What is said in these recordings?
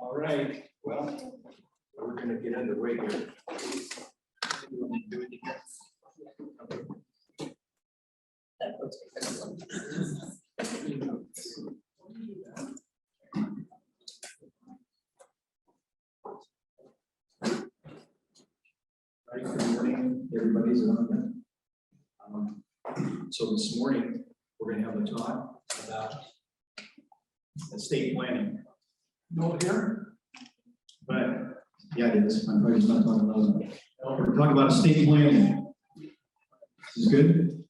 All right, well, we're gonna get underway here. All right, good morning, everybody's on. So this morning, we're gonna have a talk about estate planning. No here? But, yeah, it is. I'm probably just not talking about it. We're talking about estate planning. Is this good?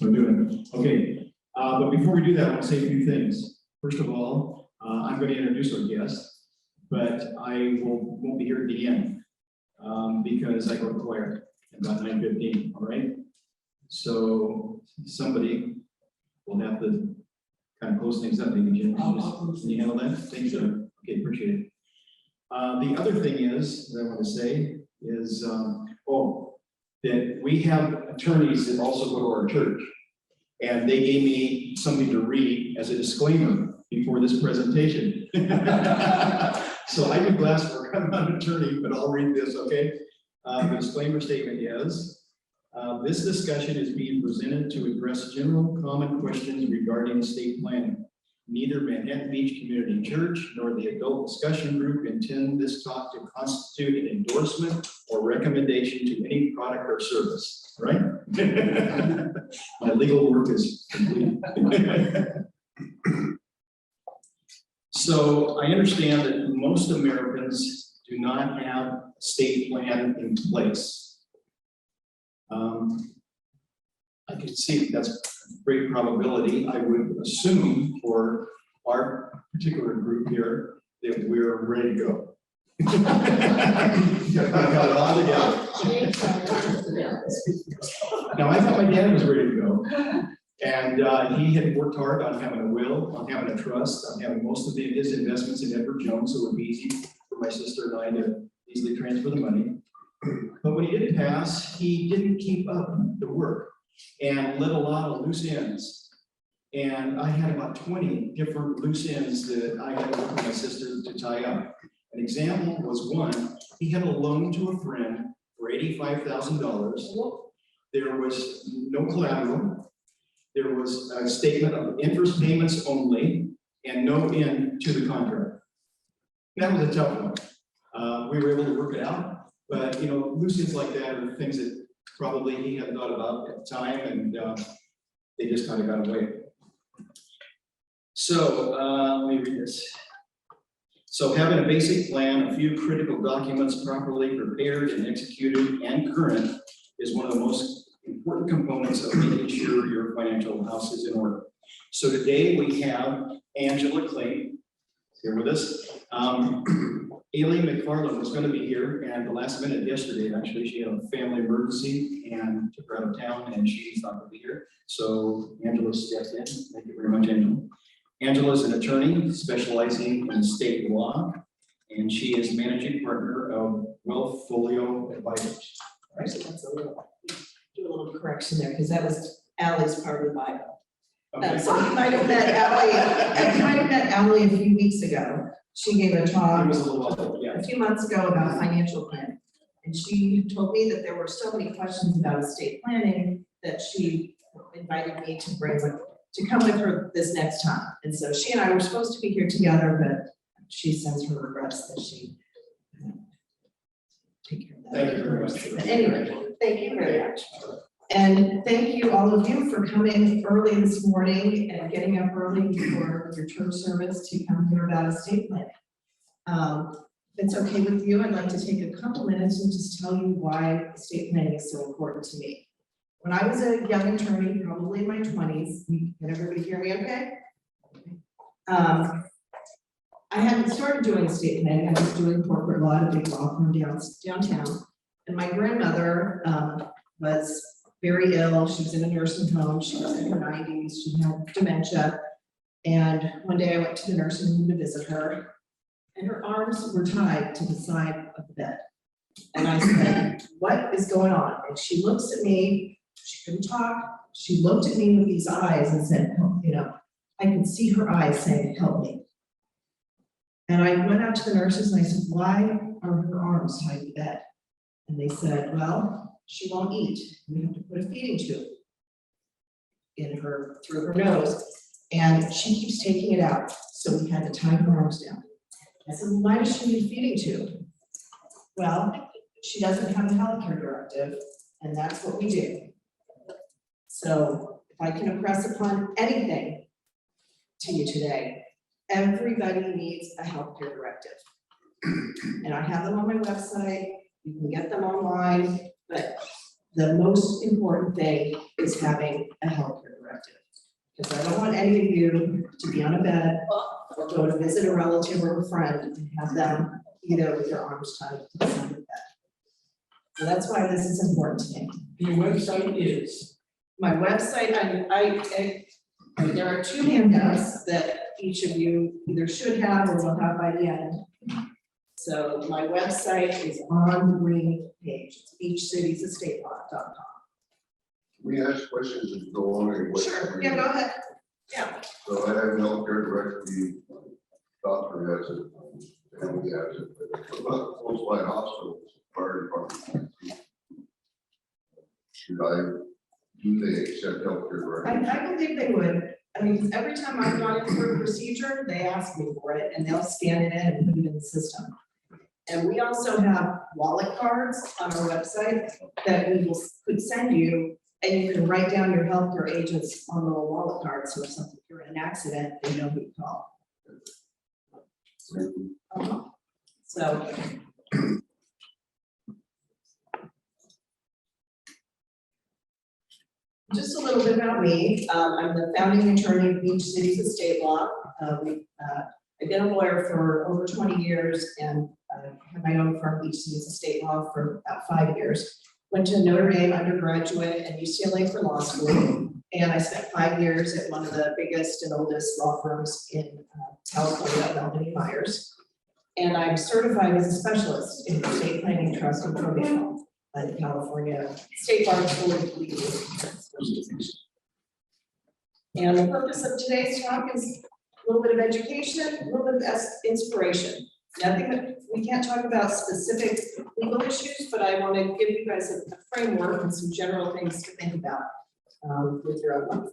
We're doing it. Okay. But before we do that, I want to say a few things. First of all, I'm going to introduce our guest, but I won't be here at the end because I go to choir at about 9:15. All right. So somebody will have to kind of close things up. Maybe Jim, can you handle that? Thank you. Okay, appreciate it. The other thing is that I want to say is, that we have attorneys that also go to our church, and they gave me something to read as a disclaimer before this presentation. So I do glass work. I'm not an attorney, but I'll read this. Okay. The disclaimer statement is. This discussion is being presented to address general common questions regarding estate planning. Neither Manhattan Beach Community Church nor the adult discussion group intend this talk to constitute an endorsement or recommendation to any product or service. All right? My legal work is complete. So I understand that most Americans do not have an estate plan in place. I can see that's a great probability. I would assume for our particular group here that we're ready to go. Got it all together. Now, I thought my dad was ready to go. And he had worked hard on having a will, on having a trust, on having most of his investments in Edward Jones, so it would be easy for my sister and I to easily transfer the money. But when he did pass, he didn't keep up the work and let a lot of loose ends. And I had about 20 different loose ends that I had to work with my sister to tie up. An example was one, he had a loan to a friend for $85,000. There was no collateral. There was a statement of interest payments only and no end to the contract. That was a tough one. We were able to work it out. But, loose ends like that are things that probably he hadn't thought about at the time, and they just kind of got away. So, let me read this. So, having a basic plan, a few critical documents properly prepared and executed and current is one of the most important components of making sure your financial house is in order. So, today we have Angela Klenk here with us. Aileen McFarlane was going to be here, and the last minute yesterday, actually, she had a family emergency and took her out of town, and she's not going to be here. So Angela stepped in. Thank you very much, Angela. Angela is an attorney specializing in estate law, and she is managing partner of Wealthfolio Advisors. All right, so that's do a little correction there, because that was Allie's part of the bio. Okay. So you might have met Allie a few weeks ago. She gave a talk a few months ago about financial planning. And she told me that there were so many questions about estate planning that she invited me to come with her this next time. And so she and I were supposed to be here together, but she sends her regrets that she take care of that. Thank you very much. But anyway, thank you very much. And thank you, all of you, for coming early this morning and getting up early for your church service to come hear about estate planning. If it's okay with you, I'd like to take a couple minutes and just tell you why estate planning is so important to me. When I was a young attorney, probably in my 20s, can everybody hear me okay? I hadn't started doing estate planning. I was doing corporate law at a big law firm downtown. And my grandmother was very ill. She was in a nursing home. She was in her 90s. She had dementia. And one day I went to the nursing home to visit her, and her arms were tied to the side of the bed. And I said, "What is going on?" And she looks at me. She couldn't talk. She looked at me with these eyes and said, I could see her eyes saying, "Help me." And I went out to the nurses and I said, why are her arms tied to bed? And they said, well, she won't eat. We have to put a feeding tube in her, through her nose, and she keeps taking it out. So we had to tie her arms down. I said, well, why does she need a feeding tube? Well, she doesn't have a healthcare directive, and that's what we do. So if I can impress upon anything to you today, everybody needs a healthcare directive. And I have them on my website, you can get them online, but the most important thing is having a healthcare directive. Because I don't want any of you to be on a bed or go to visit a relative or a friend and have them either with their arms tied to the side of the bed. So that's why this is important to me. Your website is, My website, there are 2 handouts that each of you either should have or will have by the end. So my website is on the green page, it's beachcitiesestatepark.com. We ask questions and go on and what. Sure, yeah, go ahead. Yeah. So I have a healthcare directory, doctor has it, family has it, but about close by hospitals, fire department. Should do they accept healthcare directory? I believe they would. I mean, every time I've gone in for a procedure, they ask me for it and they'll scan it in and put it in the system. And we also have wallet cards on our website that we could send you, and you can write down your healthcare agents on the wallet card. So if you're in an accident, they know who to call. So. Just a little bit about me. I'm the founding attorney of Beach Cities Estate Law. I've been a lawyer for over 20 years and have my own firm, Beach Cities Estate Law, for about 5 years. Went to Notre Dame undergraduate and UCLA for law school. And I spent 5 years at one of the biggest and oldest law firms in California, Melvin Myers. And I'm certified as a specialist in estate planning, trust, and probate by the California State Bar Board of Legal Specialization. And the purpose of today's talk is a little bit of education, a little bit of inspiration. Nothing that we can't talk about specific legal issues, but I want to give you guys a framework and some general things to think about with your own life.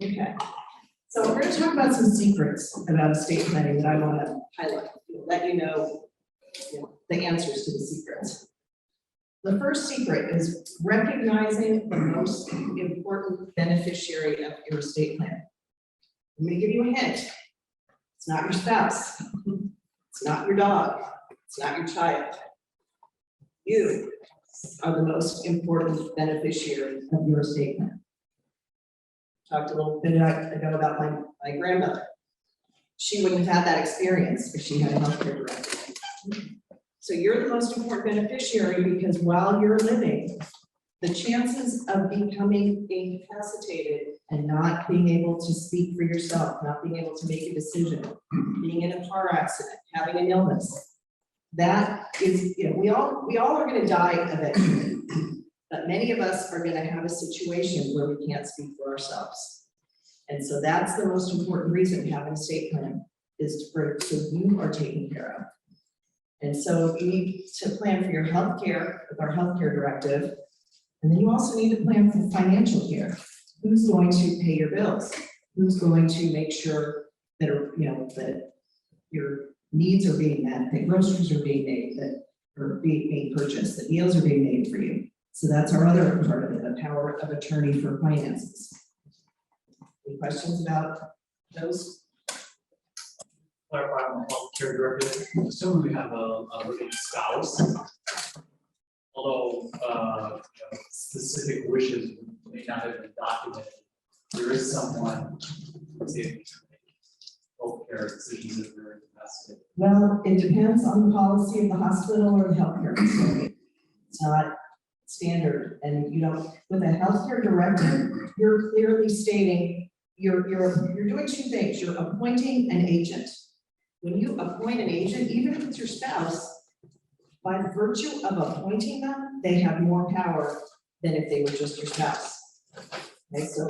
Okay, so we're going to talk about some secrets about estate planning that I want to highlight, let you know, the answers to the secrets. The first secret is recognizing the most important beneficiary of your estate plan. I'm going to give you a hint. It's not your spouse. It's not your dog. It's not your child. You are the most important beneficiary of your estate plan. Talked a little bit ago about my grandmother. She wouldn't have had that experience if she had a healthcare directive. So you're the most important beneficiary because while you're living, the chances of becoming incapacitated and not being able to speak for yourself, not being able to make a decision, being in a car accident, having an illness, that is, we all are going to die eventually, but many of us are going to have a situation where we can't speak for ourselves. And so that's the most important reason to have an estate plan, is so you are taken care of. And so you need to plan for your health care with our healthcare directive. And then you also need to plan for financial care. Who's going to pay your bills? Who's going to make sure that, that your needs are being met, that groceries are being made, that are being purchased, that meals are being made for you. So that's our other part of it, the power of attorney for finances. Any questions about those? clarify on the healthcare directive, assuming we have a living spouse, although specific wishes may not have been documented, there is someone who's able to make healthcare decisions that are invested. Well, it depends on the policy of the hospital or the healthcare facility. It's not standard, and with a healthcare directive, you're clearly stating you're doing 2 things. You're appointing an agent. When you appoint an agent, even if it's your spouse, by virtue of appointing them, they have more power than if they were just your spouse. Okay, so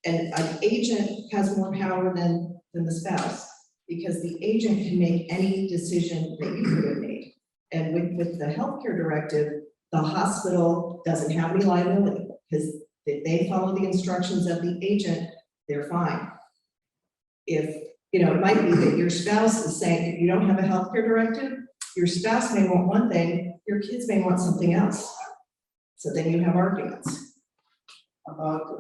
And an agent has more power than the spouse, because the agent can make any decision that you could have made. And with the healthcare directive, the hospital doesn't have any liability, because if they follow the instructions of the agent, they're fine. If, you know, it might be that your spouse is saying, if you don't have a healthcare directive, your spouse may want one thing, your kids may want something else. So then you have arguments. About,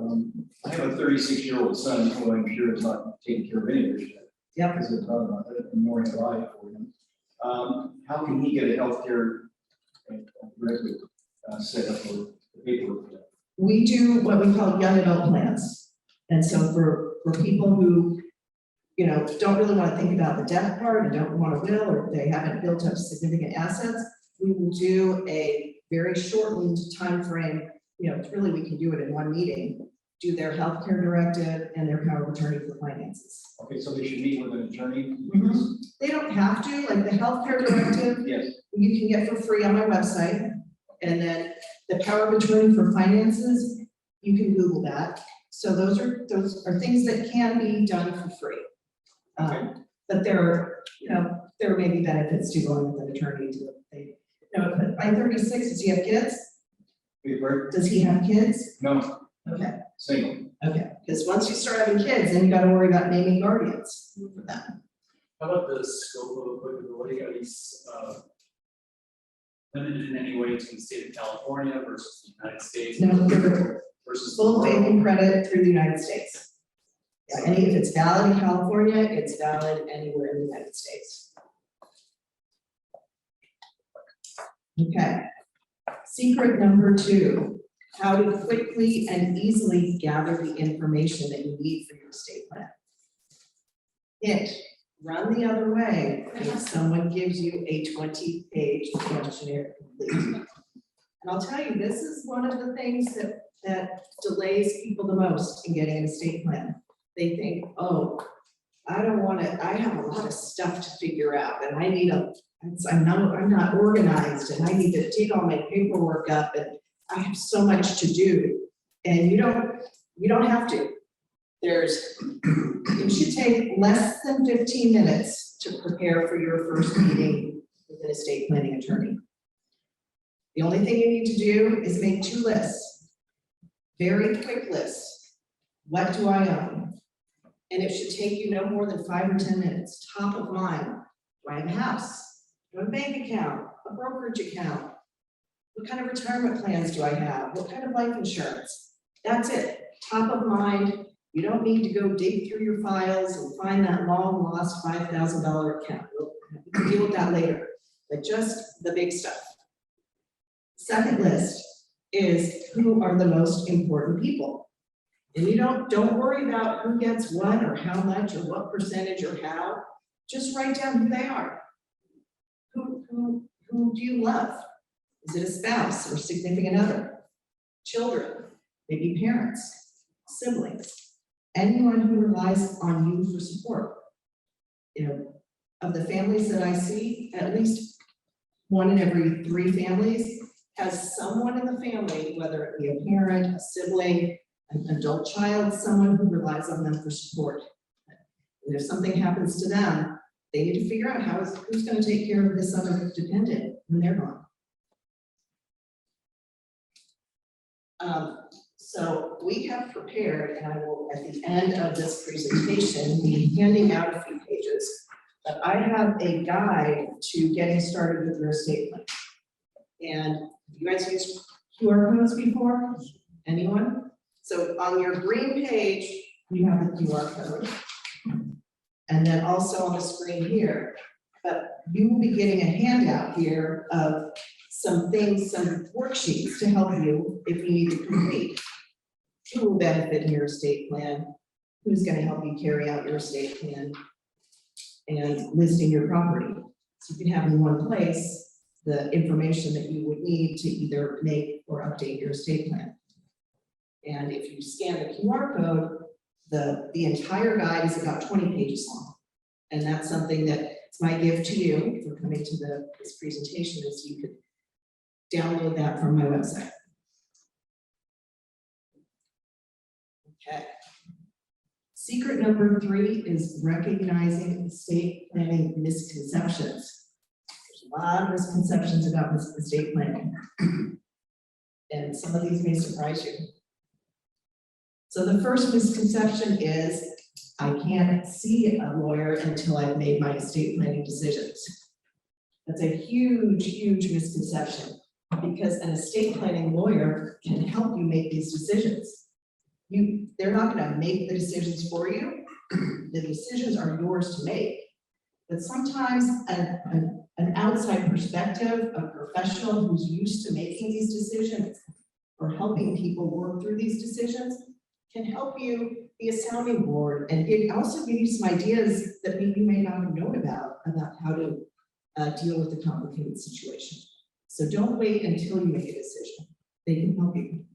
I have a 36-year-old son who I'm sure is not taking care of any of this shit. Yep. Because it's not a morning life for him. How can he get a healthcare directive set up or paperwork? We do what we call young adult plans. And so for people who, you know, don't really want to think about the death part and don't want to will, or they haven't built up significant assets, we will do a very shortened time frame. You know, it's really, we can do it in one meeting, do their healthcare directive and their power of attorney for finances. Okay, so they should meet with an attorney? They don't have to, like the healthcare directive, Yes. you can get for free on my website. And then the power of attorney for finances, you can Google that. So those are things that can be done for free. But there are, you know, there may be benefits to going with an attorney to, you know, but by 36, does he have kids? Does he have kids? No, Okay, single. okay, because once you start having kids, then you gotta worry about naming guardians for them. How about the scope of applicability? Are these limited in any way to the state of California versus the United States? No, they're Versus full the faith world? and credit through the United States. Yeah, and if it's valid in California, it's valid anywhere in the United States. Okay. Secret number 2, how to quickly and easily gather the information that you need for your estate plan. Hint, run the other way if someone gives you a 20-page questionnaire to complete. And I'll tell you, this is one of the things that delays people the most in getting an estate plan. They think, oh, I don't want to, I have a lot of stuff to figure out, and I need I'm not organized, and I need to dig all my paperwork up, and I have so much to do. And you don't have to. It should take less than 15 minutes to prepare for your first meeting with an estate planning attorney. The only thing you need to do is make 2 lists. Very quick lists. What do I own? And it should take you no more than 5 or 10 minutes. Top of mind. Do I have a house? Do I have a bank account? A brokerage account? What kind of retirement plans do I have? What kind of life insurance? That's it. Top of mind. You don't need to go dig through your files and find that long lost $5,000 account. We can deal with that later, but just the big stuff. Second list is who are the most important people. And you don't worry about who gets what or how much or what percentage or how. Just write down who they are. Who do you love? Is it a spouse or significant other? Children, maybe parents, siblings, anyone who relies on you for support. You know, of the families that I see, at least 1 in every 3 families has someone in the family, whether it be a parent, a sibling, an adult child, someone who relies on them for support. And if something happens to them, they need to figure out who's going to take care of this other dependent when they're gone. So we have prepared, and I will, at the end of this presentation, be handing out a few pages, but I have a guide to getting started with your estate plan. And you guys used QR codes before? Anyone? So on your green page, you have the QR code. And then also on the screen here, but you will be getting a handout here of some things, some worksheets to help you if you need to complete. Who will benefit in your estate plan? Who's going to help you carry out your estate plan? And listing your property. So you can have in one place the information that you would need to either make or update your estate plan. And if you scan the QR code, the entire guide is about 20 pages long. And that's something that it's my gift to you for coming to this presentation, is you could download that from my website. Okay. Secret number 3 is recognizing estate planning misconceptions. There's a lot of misconceptions about estate planning. And some of these may surprise you. So the first misconception is, I can't see a lawyer until I've made my estate planning decisions. That's a huge, huge misconception, because an estate planning lawyer can help you make these decisions. They're not gonna make the decisions for you. The decisions are yours to make. But sometimes an outside perspective, a professional who's used to making these decisions or helping people work through these decisions can help you be a sounding board and also give you some ideas that maybe you may not have known about how to deal with a complicated situation. So don't wait until you make a decision. They can help you.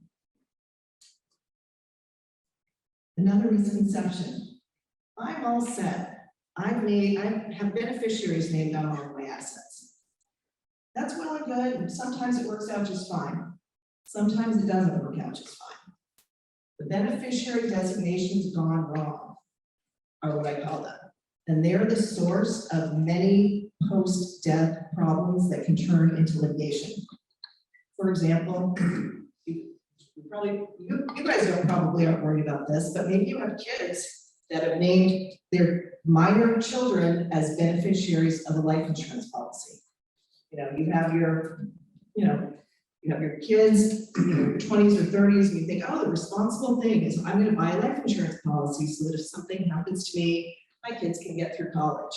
Another misconception. I'm all set. I have beneficiaries named on all of my assets. That's well and good, and sometimes it works out just fine. Sometimes it doesn't work out just fine. The beneficiary designations gone wrong are what I call them. And they're the source of many post-death problems that can turn into litigation. For example, you guys probably aren't worried about this, but maybe you have kids that have named their minor children as beneficiaries of a life insurance policy. You have your kids, your 20s or 30s, and you think, oh, the responsible thing is I'm going to buy a life insurance policy so that if something happens to me, my kids can get through college.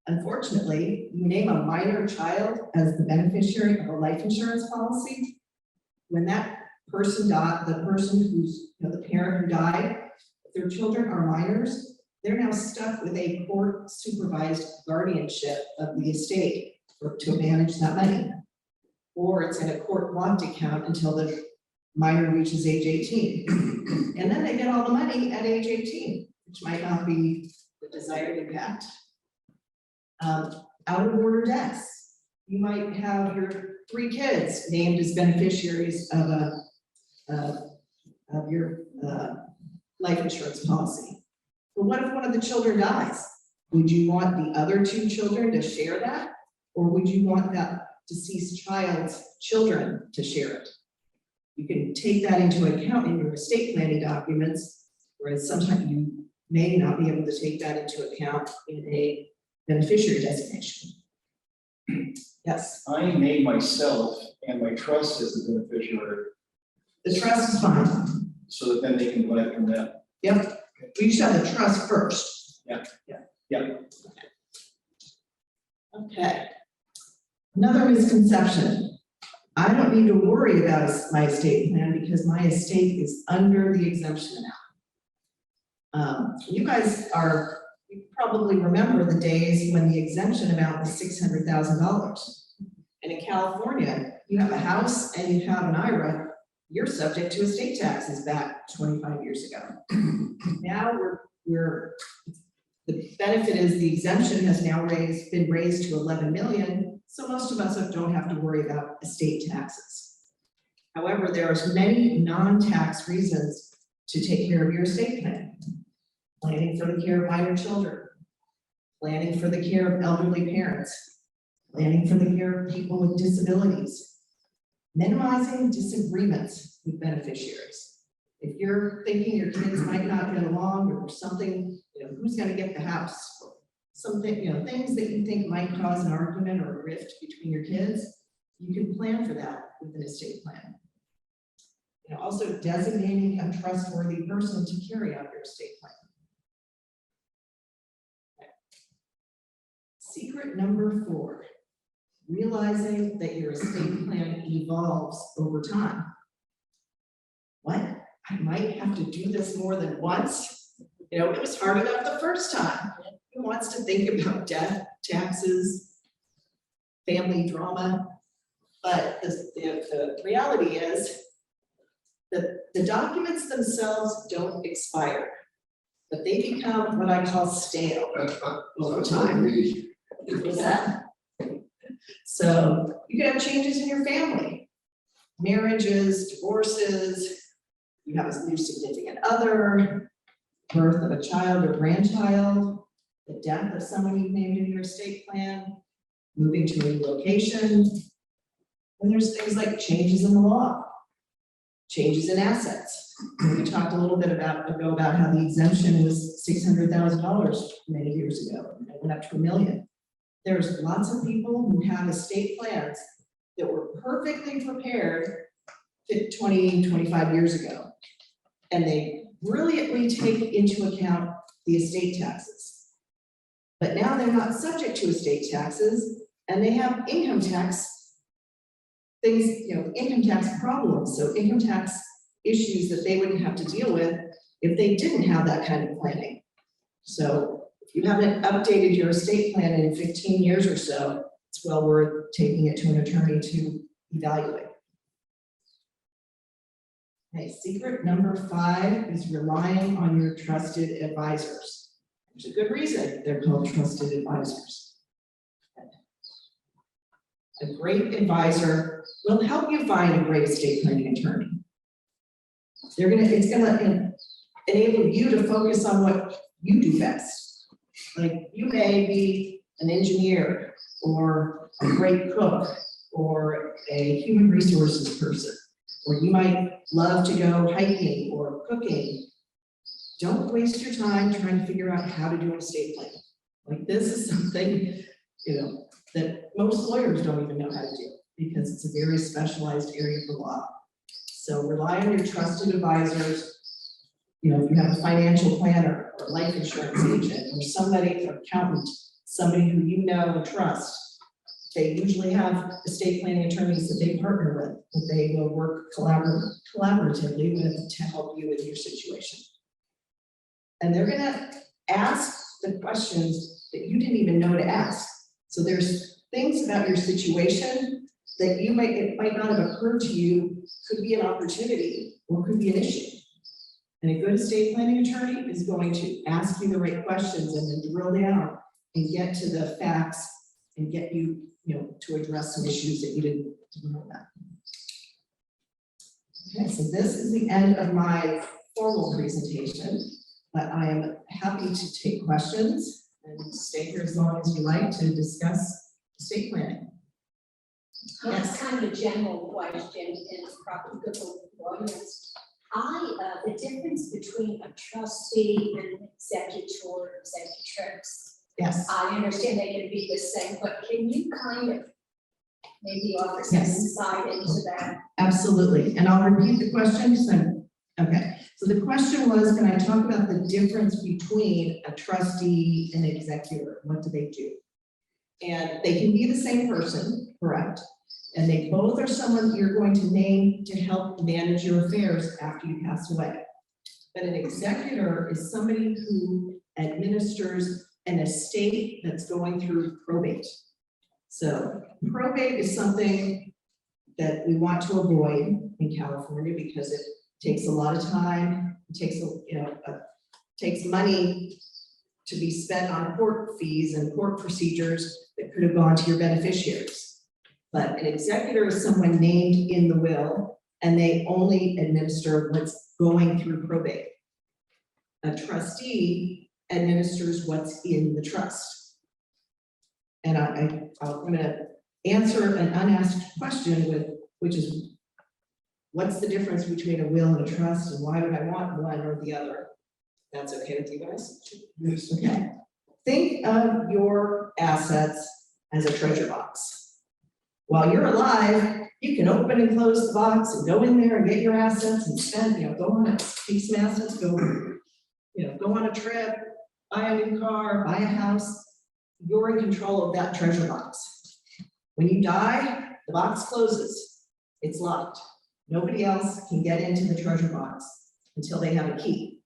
Unfortunately, you name a minor child as the beneficiary of a life insurance policy, when that person died, the person who's, the parent who died, if their children are minors, they're now stuck with a court-supervised guardianship of the estate to manage that money. Or it's in a court-locked account until the minor reaches age 18. And then they get all the money at age 18, which might not be the desired impact. Out of order deaths. You might have your 3 kids named as beneficiaries of your life insurance policy. But what if one of the children dies? Would you want the other 2 children to share that? Or would you want that deceased child's children to share it? You can take that into account in your estate planning documents, whereas sometimes you may not be able to take that into account in a beneficiary designation. Yes? I name myself and my trust as the beneficiary, The trust is fine. so that then they can collect from that. Yep. We should have the trust first. Yeah. Okay. Another misconception. I don't need to worry about my estate plan because my estate is under the exemption amount. You probably remember the days when the exemption amount was $600,000. And in California, you have a house and you have an IRA, you're subject to estate taxes back 25 years ago. Now the benefit is the exemption has now been raised to 11 million. So most of us don't have to worry about estate taxes. However, there are many non-tax reasons to take care of your estate plan. Planning for the care of minor children, planning for the care of elderly parents, planning for the care of people with disabilities, minimizing disagreements with beneficiaries. If you're thinking your kids might not get along or something, who's going to get the house? Something, things that you think might cause an argument or a rift between your kids, you can plan for that with an estate plan. Also designating a trustworthy person to carry out your estate plan. Okay. Secret number 4, realizing that your estate plan evolves over time. What? I might have to do this more than once? It was hard enough the first time. Who wants to think about death, taxes, family drama? But the reality is that the documents themselves don't expire, but they become what I call stale over time. What's that? So you can have changes in your family, marriages, divorces, you have a new significant other, birth of a child or grandchild, the death of someone you've named in your estate plan, moving to a new location. And there's things like changes in the law, changes in assets. We talked a little bit ago about how the exemption was $600,000 many years ago, and it went up to $1 million. There's lots of people who have estate plans that were perfectly prepared 20, 25 years ago. And they brilliantly take into account the estate taxes. But now they're not subject to estate taxes, and they have income tax things, income tax problems. So income tax issues that they wouldn't have to deal with if they didn't have that kind of planning. So if you haven't updated your estate plan in 15 years or so, it's well worth taking it to an attorney to evaluate. Okay, secret number 5 is relying on your trusted advisors. There's a good reason they're called trusted advisors. A great advisor will help you find a great estate planning attorney. It's gonna enable you to focus on what you do best. Like, you may be an engineer or a great cook or a human resources person, or you might love to go hiking or cooking. Don't waste your time trying to figure out how to do an estate plan. Like, this is something, that most lawyers don't even know how to do, because it's a very specialized area of the law. So rely on your trusted advisors. If you have a financial planner or life insurance agent or somebody, an accountant, somebody who you know and trust, they usually have estate planning attorneys that they partner with, that they will work collaboratively with to help you with your situation. And they're gonna ask the questions that you didn't even know to ask. So there's things about your situation that it might not have occurred to you, could be an opportunity or could be an issue. And a good estate planning attorney is going to ask you the right questions and then drill down and get to the facts and get you, to address some issues that you didn't know about. Okay, so this is the end of my formal presentation, but I am happy to take questions and stay here as long as you like to discuss estate planning. That's kind of a general question, and it's probably good for lawyers. The difference between a trustee and an executor or executrix, Yes. I understand they can be the same, but can you kind of maybe offer some Yes. insight into that? Absolutely, and I'll repeat the question. Okay, so the question was, can I talk about the difference between a trustee and an executor? What do they do? And they can be the same person, correct? And they both are someone you're going to name to help manage your affairs after you pass away. But an executor is somebody who administers an estate that's going through probate. So probate is something that we want to avoid in California because it takes a lot of time. It takes takes money to be spent on court fees and court procedures that could have gone to your beneficiaries. But an executor is someone named in the will, and they only administer what's going through probate. A trustee administers what's in the trust. And I'm going to answer an unasked question which is, what's the difference between a will and a trust, and why would I want one or the other? That's okay with you guys? Yes. Okay. Think of your assets as a treasure box. While you're alive, you can open and close the box and go in there and get your assets and spend, go on it, take some assets, go on a trip, buy a new car, buy a house. You're in control of that treasure box. When you die, the box closes. It's locked. Nobody else can get into the treasure box until they have a key.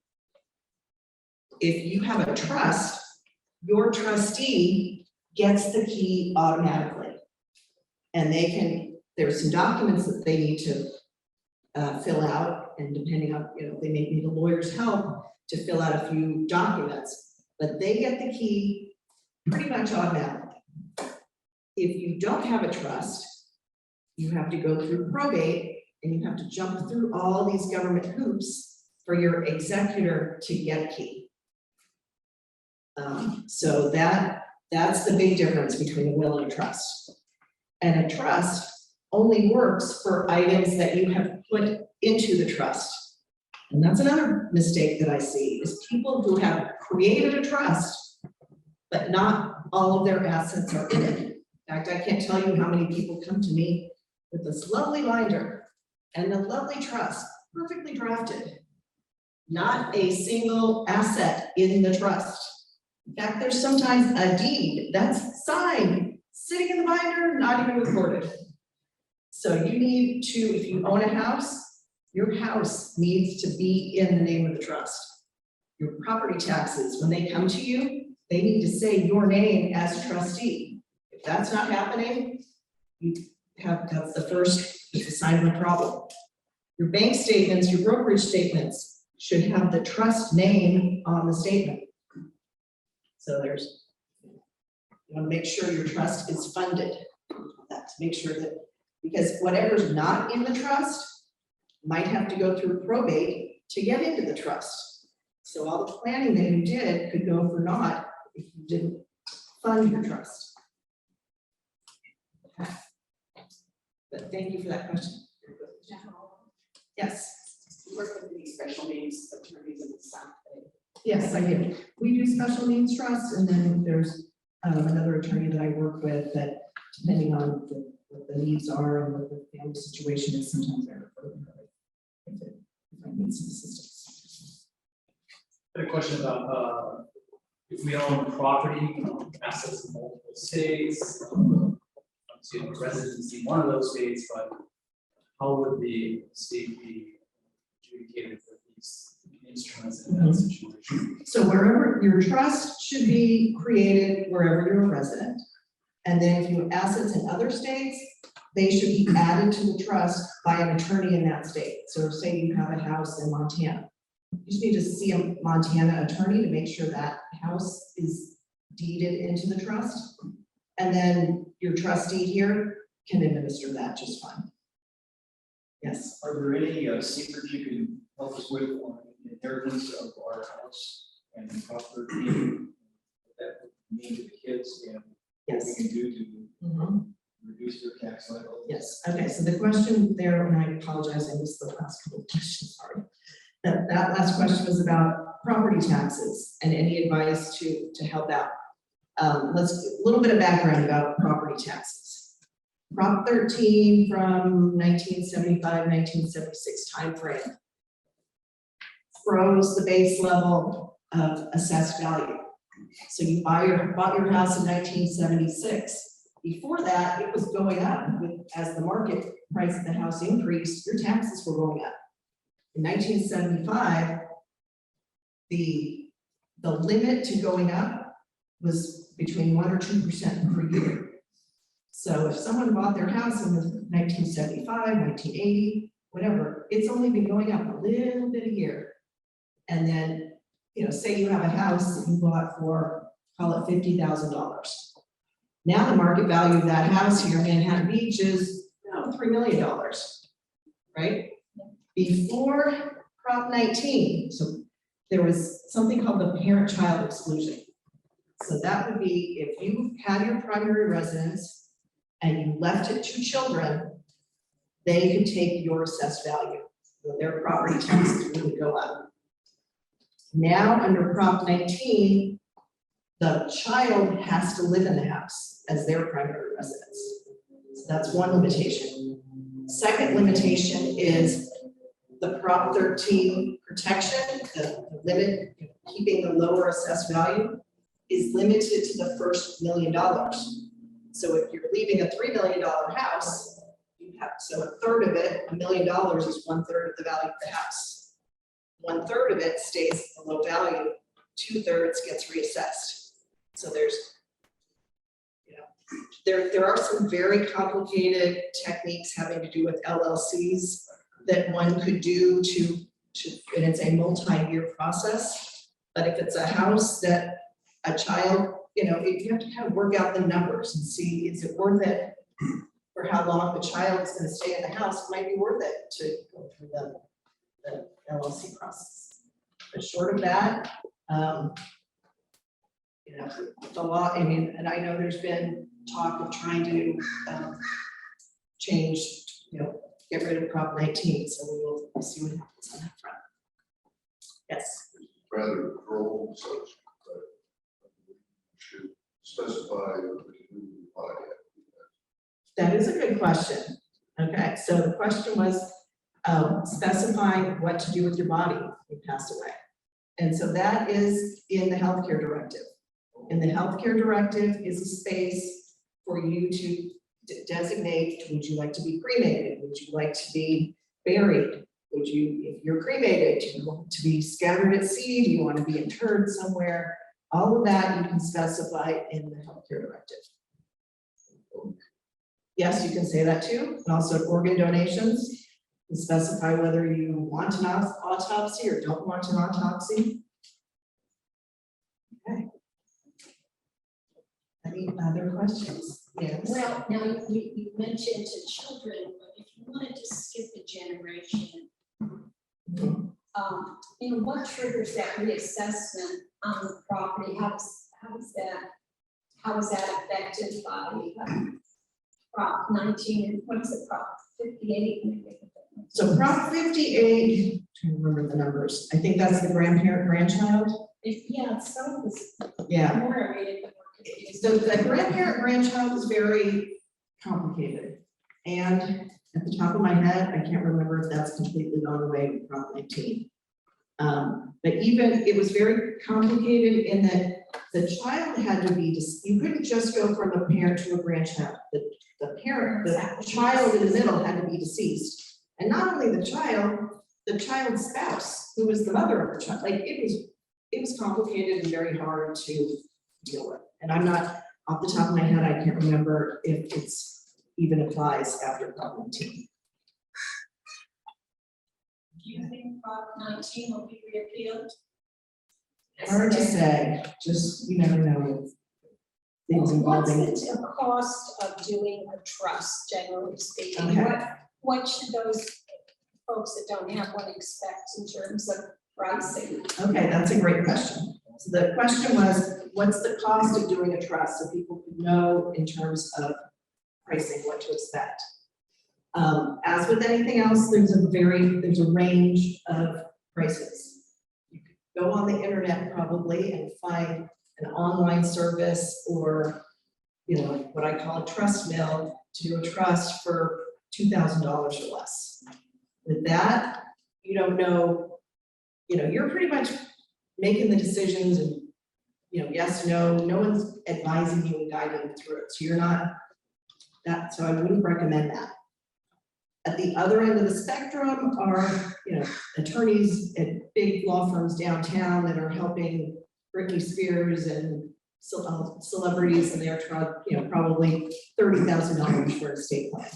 If you have a trust, your trustee gets the key automatically. And there's some documents that they need to fill out, and depending on, they may need a lawyer's help to fill out a few documents, but they get the key pretty much automatically. If you don't have a trust, you have to go through probate, and you have to jump through all these government hoops for your executor to get key. So that's the big difference between a will and a trust. And a trust only works for items that you have put into the trust. And that's another mistake that I see, is people who have created a trust, but not all of their assets are in it. In fact, I can't tell you how many people come to me with this lovely binder and the lovely trust, perfectly drafted, not a single asset in the trust. In fact, there's sometimes a deed that's signed, sitting in the binder, not even recorded. So you need to, if you own a house, your house needs to be in the name of the trust. Your property taxes, when they come to you, they need to say your name as trustee. If that's not happening, that's the sign of a problem. Your bank statements, your brokerage statements should have the trust name on the statement. So you want to make sure your trust is funded. That to make sure that, because whatever's not in the trust might have to go through probate to get into the trust. So all the planning that you did could go for naught if you didn't fund your trust. But thank you for that question. Yes. Work with these special needs attorneys in the South Bay. Yes, I do. We do special needs trusts, and then there's another attorney that I work with that, depending on what the needs are and what the family situation is, sometimes I refer them if I need some assistance. I had a question about, if we own property, assets in multiple states, obviously residency in one of those states, but how would the state be adjudicated for these instruments in that situation? So wherever your trust should be created, wherever you're a resident. And then if you have assets in other states, they should be added to the trust by an attorney in that state. So say you have a house in Montana. You just need to see a Montana attorney to make sure that house is deeded into the trust. And then your trustee here can administer that just fine. Yes. Are there any secrets you can help us with on the inheritance of our house and the property? That would mean to the kids and what Yes. we can do to Mhm. reduce their tax liability? Yes, okay, so the question there, and I apologize, I missed the last couple of questions, sorry. That last question was about property taxes and any advice to help out. Let's, a little bit of background about property taxes. Prop 13 from 1975, 1976 timeframe froze the base level of assessed value. So you bought your house in 1976. Before that, it was going up as the market price of the house increased, your taxes were going up. In 1975, the limit to going up was between 1 or 2% per year. So if someone bought their house in 1975, 1980, whatever, it's only been going up a little bit a year. And then, say you have a house that you bought for, call it $50,000. Now the market value of that house here in Manhattan Beach is $3 million, right? Before Prop 19, so there was something called the parent-child exclusion. So that would be if you had your primary residence and you left it to children, they could take your assessed value. So their property taxes would go up. Now under Prop 19, the child has to live in the house as their primary residence. So that's one limitation. Second limitation is the Prop 13 protection, the limit, keeping the lower assessed value, is limited to the first $1 million. So if you're leaving a $3 million house, you have, so a third of it, $1 million is 1/3 of the value of the house. 1/3 of it stays the low value, 2/3 gets reassessed. So there's, there are some very complicated techniques having to do with LLCs that one could do to and it's a multi-year process. But if it's a house that a child, you have to kind of work out the numbers and see, is it worth it for how long the child is going to stay in the house? It might be worth it to go through the LLC process. But short of that, you know, the law, I mean, and I know there's been talk of trying to change, you know, get rid of Prop 19, so we'll see what happens on that front. Yes. Rather control such, but we should specify the body. That is a good question. Okay, so the question was specify what to do with your body when you pass away. And so that is in the healthcare directive. And the healthcare directive is a space for you to designate, would you like to be cremated? Would you like to be buried? Would you, if you're cremated, do you want to be scattered at sea? Do you want to be interred somewhere? All of that you can specify in the healthcare directive. Yes, you can say that too. And also organ donations, you specify whether you want an autopsy or don't want an autopsy. Okay. Any other questions? Yes. Well, now you mentioned to children, but if you wanted to skip a generation, you know, what triggers that reassessment on the property? How is that affected by Prop 19 and what is it, Prop 58? So Prop 58, I don't remember the numbers. I think that's the grandparent-grandchild. Yeah, some of this, Yeah. the more I read it, the more confused. So the grandparent-grandchild is very complicated. And at the top of my head, I can't remember if that's completely gone away with Prop 19. But even, it was very complicated in that the child had to be, you couldn't just go from a parent to a grandchild. The parent, the child in the middle had to be deceased. And not only the child's spouse, who was the mother of the child. Like it was complicated and very hard to deal with. And I'm not, off the top of my head, I can't remember if it's even applies after Prop 19. Do you think Prop 19 will be repealed? Hard to say, just, you never know with things involving. What's the cost of doing a trust, generally speaking? Okay. What should those folks that don't have one expect in terms of pricing? Okay, that's a great question. So the question was, what's the cost of doing a trust, so people could know in terms of pricing what to expect. As with anything else, there's a range of prices. You could go on the internet probably and find an online service or, you know, what I call a trust mill to do a trust for $2,000 or less. With that, you don't know, you know, you're pretty much making the decisions and, you know, yes, no one's advising you and guiding you through it. So you're not that, so I wouldn't recommend that. At the other end of the spectrum are, you know, attorneys at big law firms downtown that are helping Britney Spears and celebrities, and they're, you know, probably $30,000 for a estate plan.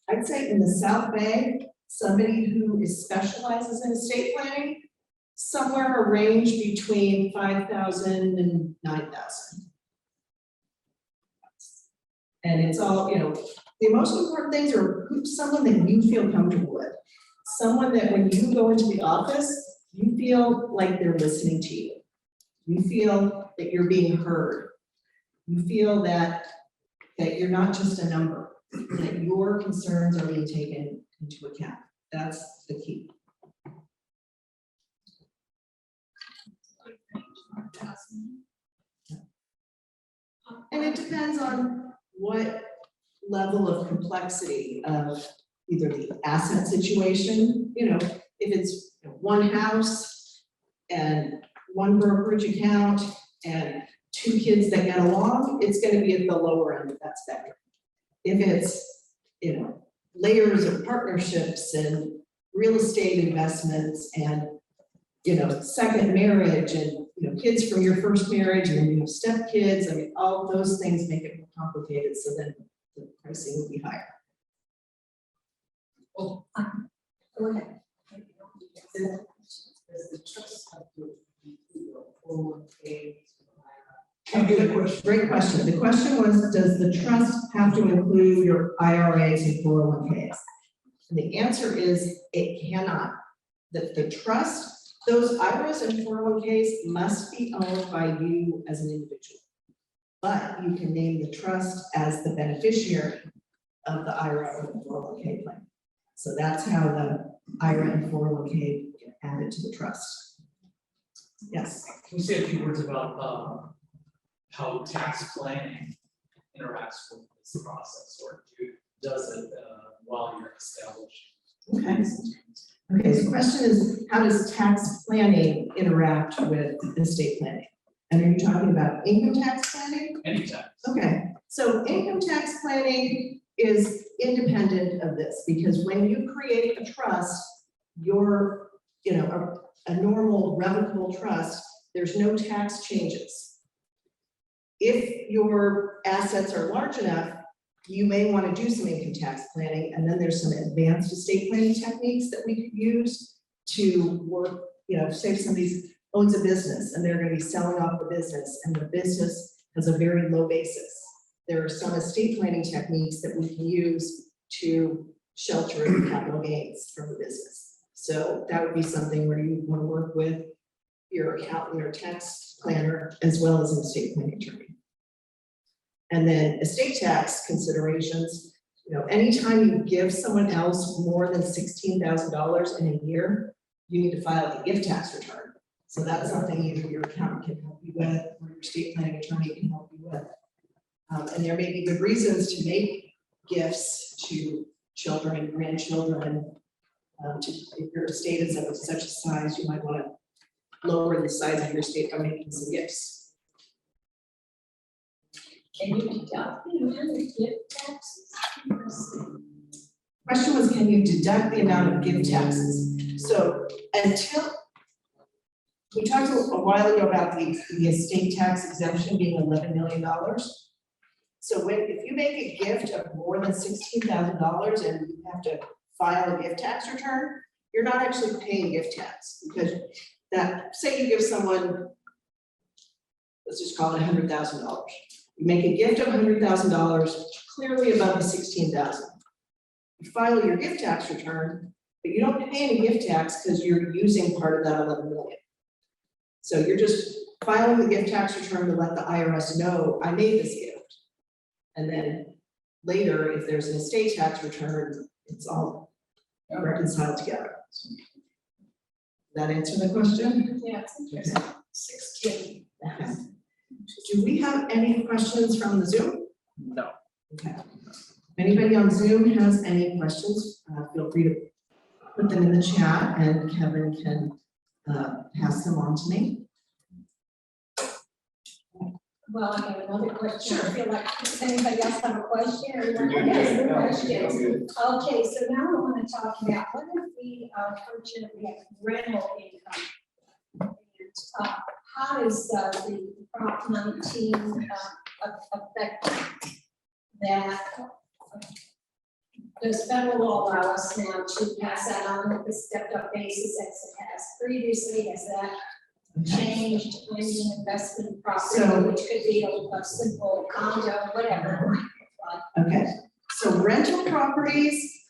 I'd say in the South Bay, somebody who specializes in estate planning, somewhere a range between 5,000 and 9,000. And it's all, you know, the most important things are someone that you feel comfortable with. Someone that when you go into the office, you feel like they're listening to you. You feel that you're being heard. You feel that you're not just a number, that your concerns are being taken into account. That's the key. And it depends on what level of complexity of either the asset situation, you know, if it's one house and one brokerage account and 2 kids that get along, it's going to be at the lower end of that spectrum. If it's, you know, layers of partnerships and real estate investments and, you know, second marriage and, you know, kids from your first marriage and then you have stepkids, I mean, all those things make it more complicated, so then the pricing will be higher. Go ahead. Does the trust have to include a 401k? Great question. The question was, does the trust have to include your IRAs and 401ks? And the answer is it cannot. The trust, those IRAs and 401ks must be owned by you as an individual. But you can name the trust as the beneficiary of the IRA or the 401k plan. So that's how the IRA and 401k get added to the trust. Yes. Can we say a few words about how tax planning interacts with this process, or does it while you're established? Okay. Okay, so the question is, how does tax planning interact with estate planning? And are you talking about income tax planning? Any tax. Okay, so income tax planning is independent of this, because when you create a trust, your, a normal revocable trust, there's no tax changes. If your assets are large enough, you may want to do some income tax planning, and then there's some advanced estate planning techniques that we could use to work, say somebody owns a business and they're going to be selling off the business, and the business has a very low basis. There are some estate planning techniques that we can use to shelter the capital gains from the business. So that would be something where you want to work with your accountant or tax planner, as well as an estate planning attorney. And then estate tax considerations, anytime you give someone else more than $16,000 in a year, you need to file a gift tax return. So that's something either your accountant can help you with, or your estate planning attorney can help you with. And there may be good reasons to make gifts to children and grandchildren. If your estate is of such a size, you might want to lower the size of your estate by making some gifts. Can you deduct the amount of gift taxes? Question was, can you deduct the amount of gift taxes? So until, we talked a while ago about the estate tax exemption being $11 million. So if you make a gift of more than $16,000 and you have to file a gift tax return, you're not actually paying gift tax, because that, say you give someone, let's just call it $100,000. You make a gift of $100,000, clearly above the $16,000. You file your gift tax return, but you don't pay any gift tax because you're using part of that $11 million. So you're just filing the gift tax return to let the IRS know I made this gift. And then later, if there's an estate tax return, it's all reconciled together. Does that answer the question? Yeah, it's interesting. 16. Okay. Do we have any questions from the Zoom? No. Okay. If anybody on Zoom has any questions, feel free to put them in the chat and Kevin can pass them on to me. Well, I have another question. Sure. I feel like, does anybody else have a question? Or you want You're to ask good. the No, questions? you're good. Okay, so now I want to talk about what if we are fortunate we have rental income? And how does the Prop 19 affect that? Does federal law allow us now to pass that on with a stepped up basis as it has previously? Has that changed any investment property, So- which could be a simple condo, whatever it might look like? Okay, so rental properties.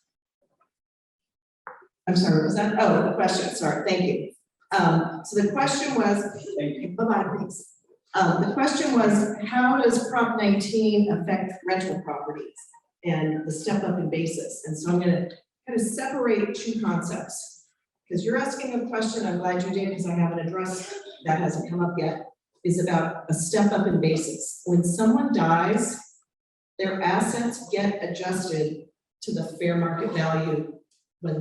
I'm sorry, was that? Oh, the question, sorry, thank you. So the question was, bye-bye, thanks. The question was, how does Prop 19 affect rental properties and the step up in basis? And so I'm gonna kind of separate two concepts, because you're asking a question, I'm glad you did, because I haven't addressed, that hasn't come up yet, is about a step up in basis. When someone dies, their assets get adjusted to the fair market value at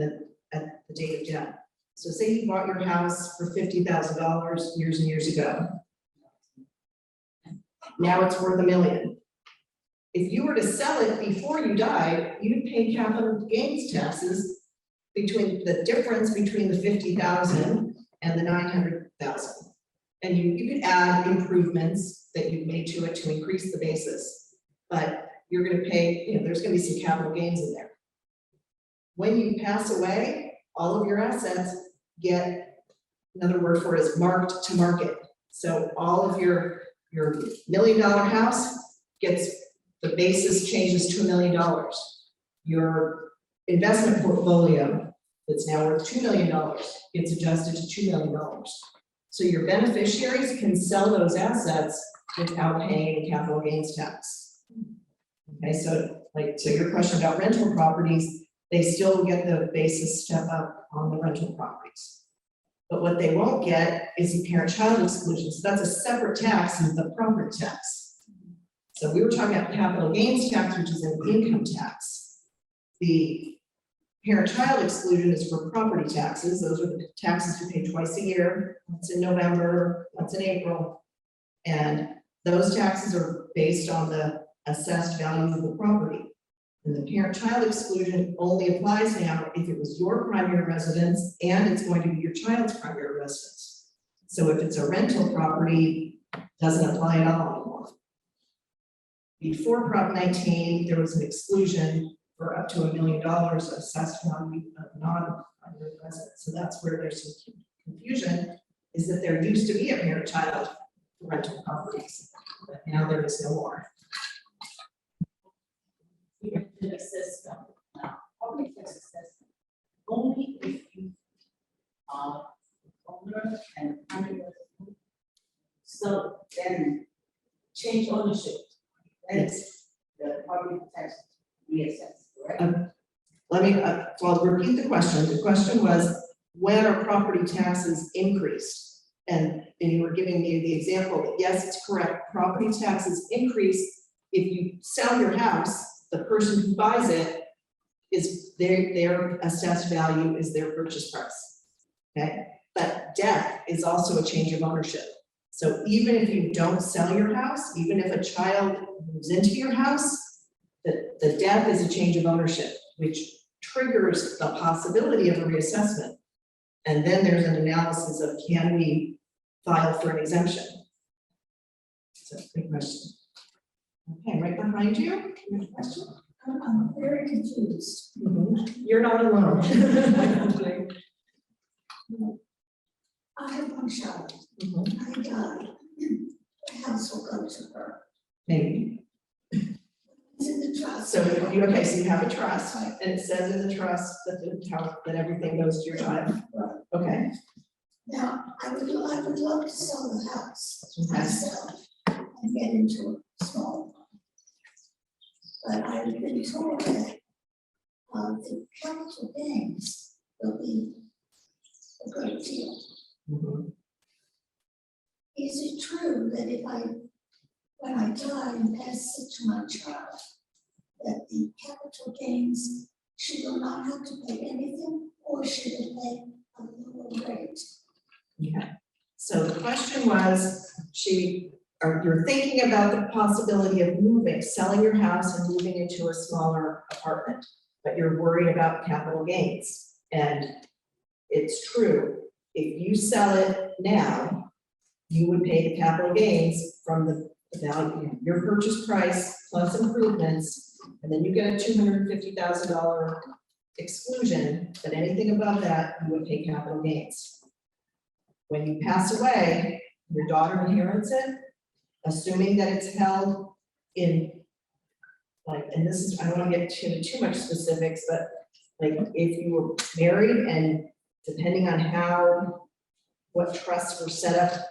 the date of death. So say you bought your house for $50,000 years and years ago. Now it's worth $1 million. If you were to sell it before you died, you'd pay capital gains taxes between the difference between the 50,000 and the 900,000. And you could add improvements that you've made to it to increase the basis, but you're going to pay, there's going to be some capital gains in there. When you pass away, all of your assets get, another word for it is marked to market. So all of your $1 million house gets, the basis changes to $1 million. Your investment portfolio that's now worth $2 million gets adjusted to $2 million. So your beneficiaries can sell those assets without paying capital gains tax. Okay, so to your question about rental properties, they still get the basis step up on the rental properties. But what they won't get is the parent-child exclusion, so that's a separate tax than the property tax. So we were talking about capital gains tax, which is an income tax. The parent-child exclusion is for property taxes. Those are the taxes you pay twice a year. Once in November, once in April. And those taxes are based on the assessed value of the property. And the parent-child exclusion only applies now if it was your primary residence and it's going to be your child's primary residence. So if it's a rental property, it doesn't apply at all anymore. Before Prop 19, there was an exclusion for up to $1 million of assessed value of non-primary residence. So that's where there's some confusion, is that there used to be a parent-child rental properties, but now there is no more. The system, public system, only if you are owner and primary resident. So then change ownership, that's the property tax reassess, correct? Let me, so I'll repeat the question. The question was, when are property taxes increased? And you were giving me the example that yes, it's correct. Property taxes increase if you sell your house. The person who buys it is their assessed value is their purchase price. Okay, but death is also a change of ownership. So even if you don't sell your house, even if a child moves into your house, the death is a change of ownership, which triggers the possibility of a reassessment. And then there's an analysis of, can we file for an exemption? So good question. Okay, right behind you, you have a question? I'm very confused. You're not alone. I have one child. I die. The house will go to her. Maybe. It's in the trust. So you have a trust, and it says in the trust that everything goes to your child. Okay. Now, I would love to sell the house Okay. myself and get into a small one. But I've been told that the capital gains will be a great deal. Is it true that when I die and pass it to my child, that the capital gains should not have to pay anything, or should it pay a lower rate? Okay. So the question was, you're thinking about the possibility of selling your house and moving into a smaller apartment, but you're worried about capital gains. And it's true, if you sell it now, you would pay the capital gains from the value, your purchase price plus improvements, and then you get a $250,000 exclusion, but anything above that, you would pay capital gains. When you pass away, your daughter inherits it, assuming that it's held in, and this is, I don't want to get into too much specifics, but if you were married and depending on what trusts were set up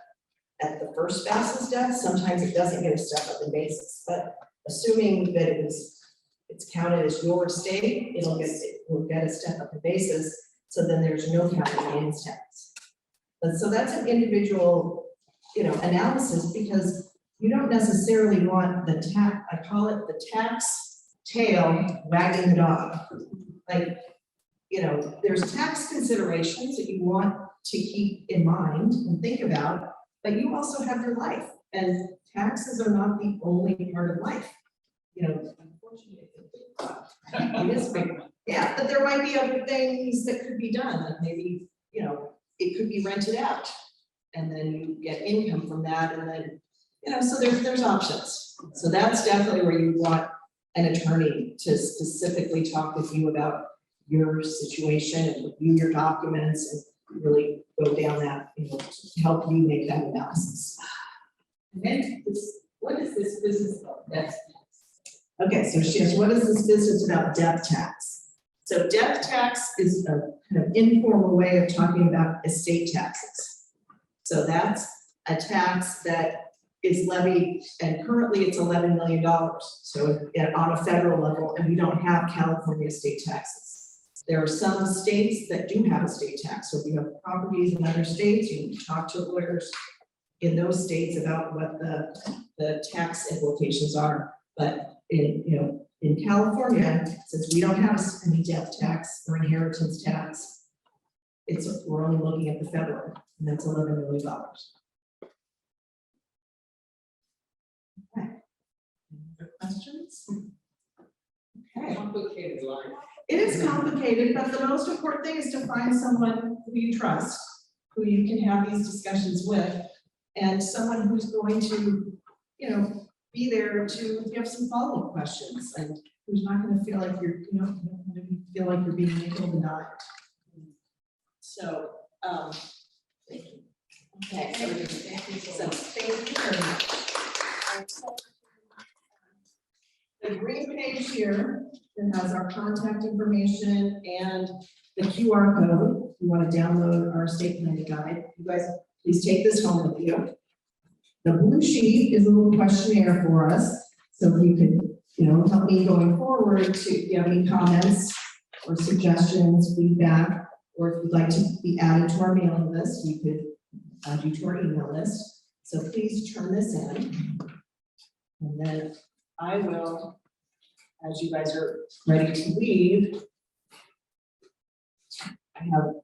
at the first spouse's death, sometimes it doesn't get a step up in basis, but assuming that it's counted as your estate, it will get a step up in basis, so then there's no capital gains tax. But so that's an individual, analysis, because you don't necessarily want the tax, I call it the tax tail wagging the dog. There's tax considerations that you want to keep in mind and think about, but you also have your life, and taxes are not the only part of life. Unfortunately, it is big. Yeah, but there might be other things that could be done, like maybe, it could be rented out, and then you get income from that, and then, so there's options. So that's definitely where you want an attorney to specifically talk with you about your situation and review your documents and really go down that, to help you make that analysis. And then what is this business of death tax? Okay, so she asked, what is this business about death tax? So death tax is a kind of informal way of talking about estate taxes. So that's a tax that is levied, and currently it's $11 million. So on a federal level, and we don't have California estate taxes. There are some states that do have estate tax. So if you have properties in other states, you can talk to lawyers in those states about what the tax implications are. But in California, since we don't have any death tax or inheritance tax, we're only looking at the federal, and that's $11 million. Okay. Any other questions? Okay. Complicated life. It is complicated, but the most important thing is to find someone who you trust, who you can have these discussions with, and someone who's going to, be there to give some follow-up questions, and who's not going to feel like you're, feel like you're being nickel and dimed. So, thank you. Okay, so thank you very much. The green page here that has our contact information and the QR code. If you want to download our estate planning guide, you guys please take this home with you. The blue sheet is a little questionnaire for us, so if you could, help me going forward to, if you have any comments or suggestions, feedback, or if you'd like to be added to our mailing list, we could add you to our email list. So please turn this in, and then I will, as you guys are ready to leave, I have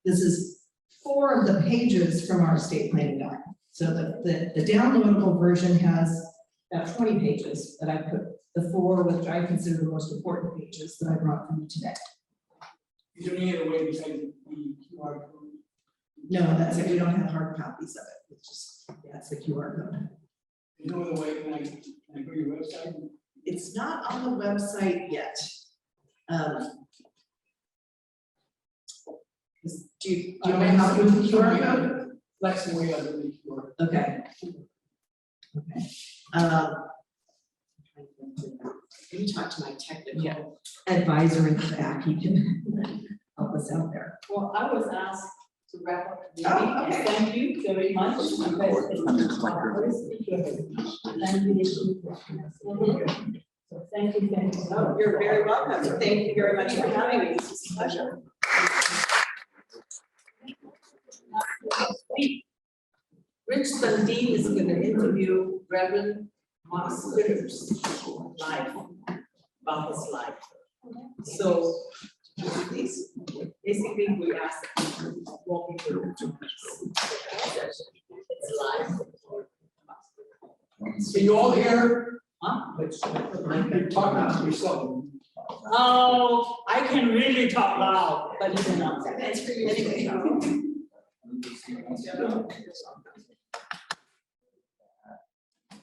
this is 4 of the pages from our estate planning guide. So the downloadable version has about 20 pages, but I put the 4, which I consider the most important pages that I brought for you today. Is there any other way besides the QR code? No, that's it. We don't have hard copies of it. It's just, it's the QR code. There's no other way, can I go to your website? It's not on the website yet. Do you want me to help you with the QR code? That's the way I do the QR. Okay. Let me talk to my technical advisor in the back. He can help us out there. Well, I was asked to wrap up the Oh, meeting, and okay. thank you very much. You guys did So thank you. Oh, you're very welcome. Thank you very much for having me. This is a pleasure. Rich Sundin is going to interview Reverend Mark Slitters live about his life. So basically we ask more people to it's live. So you all here? Huh? You're talking to yourself. Oh, I can really talk loud, but you know. That's for you anyway.